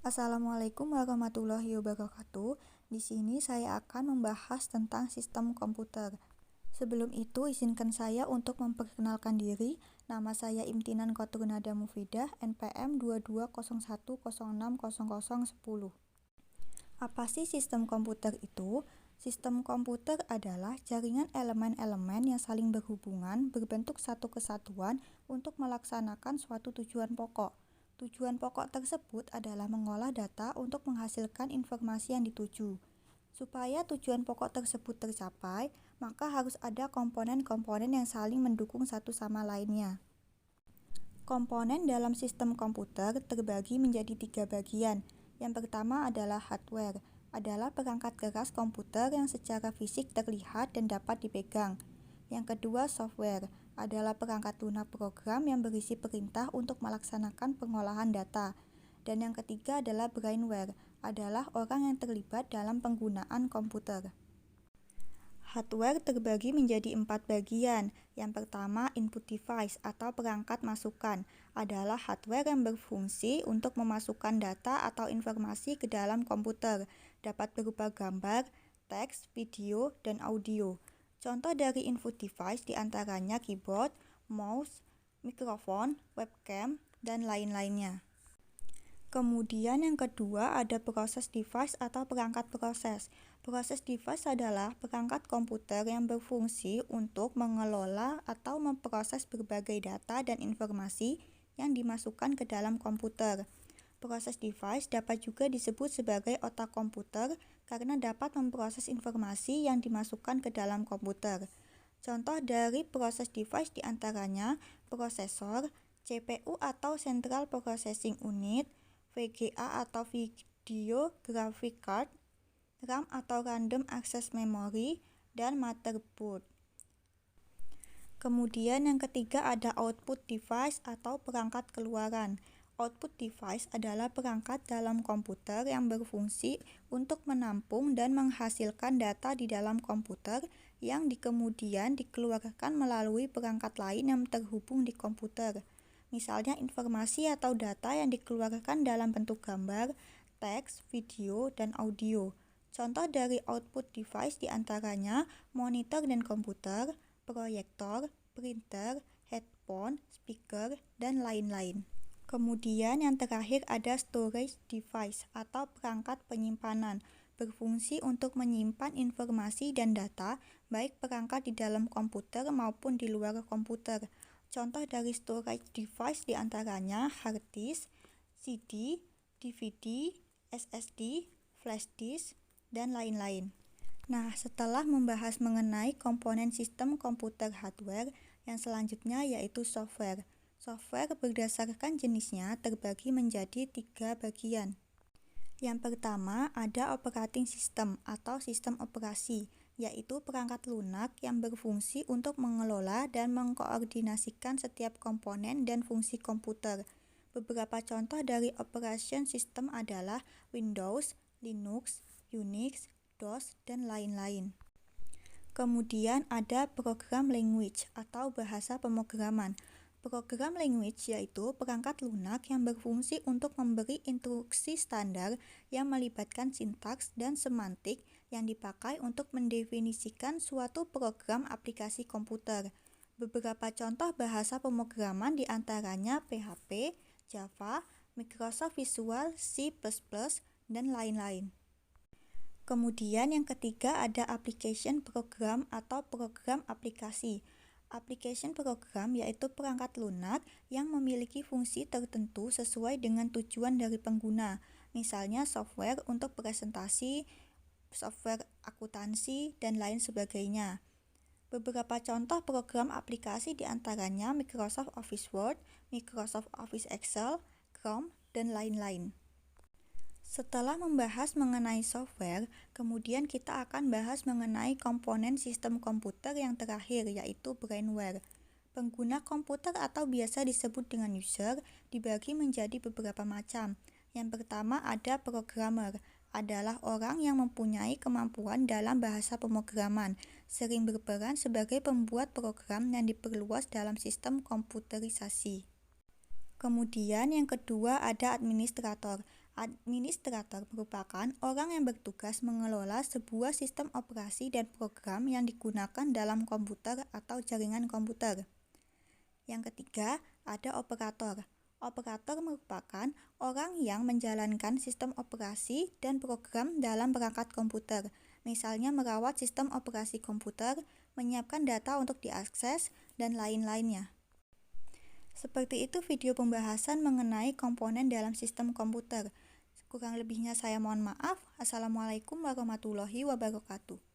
Assalamualaikum warahmatullahi wabarakatuh. Di sini saya akan membahas tentang sistem komputer. Sebelum itu, izinkan saya untuk memperkenalkan diri. Nama saya Imtinan Kotrunada Mufidah, NPM 2201060010. Apa sih sistem komputer itu? Sistem komputer adalah jaringan elemen-elemen yang saling berhubungan berbentuk satu kesatuan untuk melaksanakan suatu tujuan pokok. Tujuan pokok tersebut adalah mengolah data untuk menghasilkan informasi yang dituju. Supaya tujuan pokok tersebut tercapai, maka harus ada komponen-komponen yang saling mendukung satu sama lainnya. Komponen dalam sistem komputer terbagi menjadi 3 bagian. Yang pertama adalah hardware, adalah perangkat keras komputer yang secara fisik terlihat dan dapat dipegang. Yang kedua, software, adalah perangkat lunak program yang berisi perintah untuk melaksanakan pengolahan data. Dan yang ketiga adalah brainware, adalah orang yang terlibat dalam penggunaan komputer. Hardware terbagi menjadi 4 bagian. Yang pertama, input device atau perangkat masukan, adalah hardware yang berfungsi untuk memasukkan data atau informasi ke dalam komputer, dapat berupa gambar, teks, video, dan audio. Contoh dari input device diantaranya keyboard, mouse, mikrofon, webcam, dan lain-lainnya. Kemudian yang kedua ada proses device atau perangkat proses. Proses device adalah perangkat komputer yang berfungsi untuk mengelola atau memproses berbagai data dan informasi yang dimasukkan ke dalam komputer. Proses device dapat juga disebut sebagai otak komputer karena dapat memproses informasi yang dimasukkan ke dalam komputer. Contoh dari proses device diantaranya prosesor, CPU atau Central Processing Unit, VGA atau Video Graphic Card, RAM atau Random Access Memory, dan motherboard. Kemudian yang ketiga ada output device atau perangkat keluaran. Output device adalah perangkat dalam komputer yang berfungsi untuk menampung dan menghasilkan data di dalam komputer yang kemudian dikeluarkan melalui perangkat lain yang terhubung di komputer. Misalnya informasi atau data yang dikeluarkan dalam bentuk gambar, teks, video, dan audio. Contoh dari output device diantaranya monitor dan komputer, proyektor, printer, headphone, speaker, dan lain-lain. Kemudian yang terakhir ada storage device atau perangkat penyimpanan, berfungsi untuk menyimpan informasi dan data, baik perangkat di dalam komputer maupun di luar komputer. Contoh dari storage device diantaranya hard disk, CD, DVD, SSD, flash disk, dan lain-lain. Nah, setelah membahas mengenai komponen sistem komputer hardware, yang selanjutnya yaitu software. Software berdasarkan jenisnya terbagi menjadi 3 bagian. Yang pertama ada operating system atau sistem operasi, yaitu perangkat lunak yang berfungsi untuk mengelola dan mengkoordinasikan setiap komponen dan fungsi komputer. Beberapa contoh dari operation system adalah Windows, Linux, Unix, DOS, dan lain-lain. Kemudian ada program language atau bahasa pemrograman. Program language yaitu perangkat lunak yang berfungsi untuk memberi instruksi standar yang melibatkan sintaks dan semantik yang dipakai untuk mendefinisikan suatu program aplikasi komputer. Beberapa contoh bahasa pemrograman diantaranya PHP, Java, Microsoft Visual, C++, dan lain-lain. Kemudian yang ketiga ada application program atau program aplikasi. Application program yaitu perangkat lunak yang memiliki fungsi tertentu sesuai dengan tujuan dari pengguna, misalnya software untuk presentasi, software akuntansi, dan lain sebagainya. Beberapa contoh program aplikasi diantaranya Microsoft Office Word, Microsoft Office Excel, Chrome, dan lain-lain. Setelah membahas mengenai software, kemudian kita akan bahas mengenai komponen sistem komputer yang terakhir, yaitu brainware. Pengguna komputer atau biasa disebut dengan user dibagi menjadi beberapa macam. Yang pertama ada programmer, adalah orang yang mempunyai kemampuan dalam bahasa pemrograman, sering berperan sebagai pembuat program yang diperluas dalam sistem komputerisasi. Kemudian yang kedua ada administrator, Administrator merupakan orang yang bertugas mengelola sebuah sistem operasi dan program yang digunakan dalam komputer atau jaringan komputer. Yang ketiga, ada operator. Operator merupakan orang yang menjalankan sistem operasi dan program dalam perangkat komputer, misalnya merawat sistem operasi komputer, menyiapkan data untuk diakses, dan lain-lainnya. Seperti itu video pembahasan mengenai komponen dalam sistem komputer. Kurang lebihnya saya mohon maaf. Assalamualaikum warahmatullahi wabarakatuh.